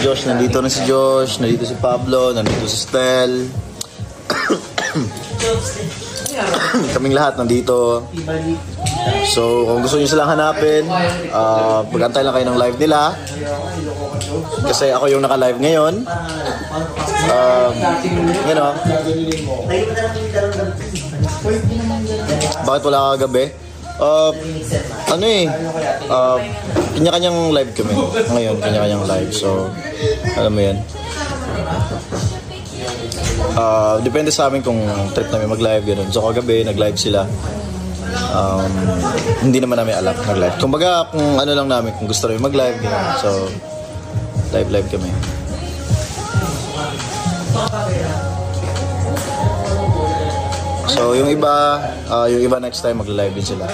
Josh, nandito na si Josh, nandito si Pablo, nandito si Stel. Kaming lahat nandito. So, kung gusto niyo silang hanapin, mag-antay lang kayo ng live nila. Kasi ako yung naka-live ngayon. You know. Bakit wala kagabi? Kanya-kanyang live kami. Ngayon, kanya-kanyang live. So, alam mo yan. Depende sa amin kung trip namin mag-live gano'n. So kagabi nag-live sila. Hindi naman namin alam mag-live. Kumbaga kung ano lang namin, kung gusto namin mag-live gano'n. So live kami. So yung iba next time mag-live din sila.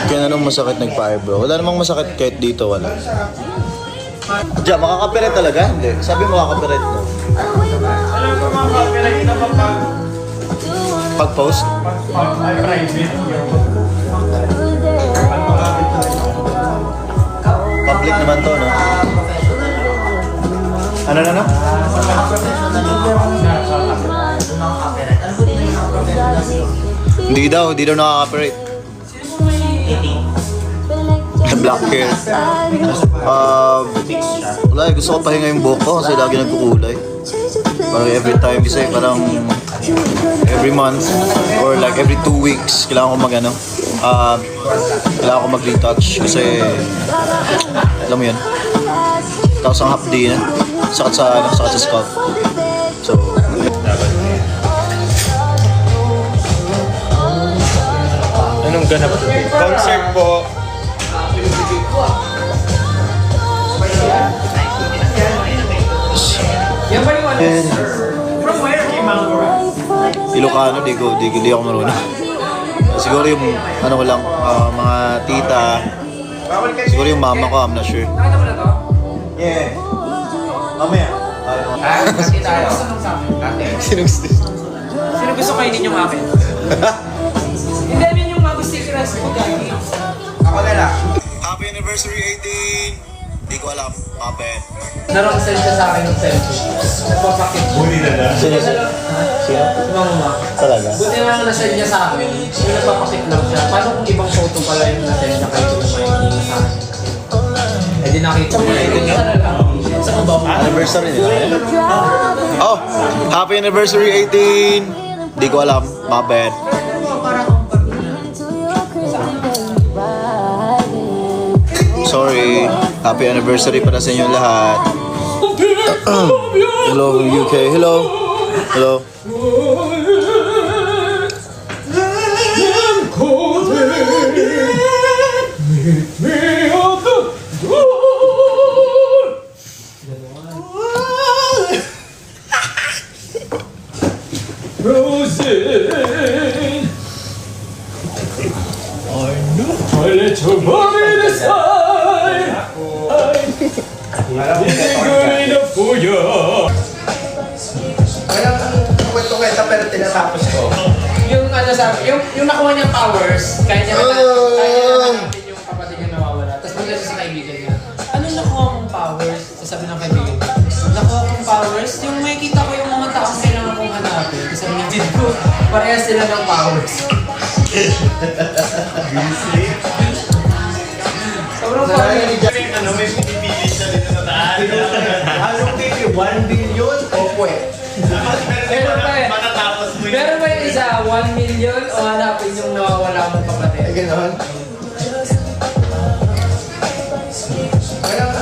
Kaya anong masakit nagpa-eyebrow? Wala namang masakit kahit dito, wala. Diyan, makaka-copyright talaga? Hindi. Sabi mo makaka-copyright mo. Alam ko makaka-copyright na pag-post? Pag-private. Public naman to, no? Ano? Hindi daw nakaka-copyright. Black hair. Wala, gusto ko pahinga yung buhok ko kasi lagi nagkukulay. Parang every time kasi parang every month or like every 2 weeks kailangan ko mag-retouch kasi alam mo yun. Tapos ang half day na sakit sa scalp. So Anong ganap? Concert po. From where came Mangora? Ilocano, di ako marunong. Siguro yung ano ko lang, mga tita. Siguro yung mama ko, I'm not sure. Nakita mo na to? Yeah. Mamaya. Kasi tayo. Sinong Sino gusto kainin yung akin? Hindi, I mean yung mga gusto yung rice ko gagi. Ako na lang. Happy anniversary 18! Di ko alam, mapet. Narong-send siya sa akin ng selfie. Nagpapakit. Buti na lang. Sino? Si Mama. Talaga? Buti na lang na-send niya sa akin. Yung nagpapakit lang siya. Paano kung ibang photo pala yung na-send niya kayo yung may sa akin? Eh di nakita mo na yun. Sa kabang. Anniversary nila. Oh! Happy anniversary 18! Di ko alam, mapet. Sorry. Happy anniversary para sa inyo lahat. Hello from UK. Hello. I let your body decide. Hindi good enough for you. Walang kwento-kwenta pero tinatapos ko. Yung ano sabi, yung nakuha niyang powers, kaya niya hanapin yung kapatid niya nawawala. Tapos pagka sa kaibigan niya, ano nakuha mong powers? Sabi ng kaibigan, nakuha kong powers? Yung makikita ko yung mga taong kailangan kong hanapin. Tapos sabi niya, did ko, parehas sila ng powers. Sobrang funny. May pinipili siya dito sa taas. Anong pili? 1 billion o pwet? Meron ba yung isa, 1 million o hanapin yung nawawala mong kapatid? Ay, gano'n? Walang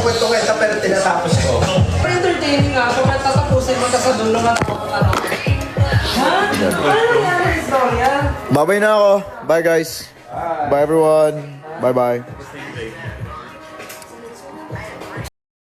kwento-kwenta pero tinatapos ko. Pero entertaining nga, kung tatapusin mo ka sa dulo nga tanong. Ha? Ano nangyari sa istorya? Bye-bye na ako. Bye guys. Bye everyone. Bye-bye.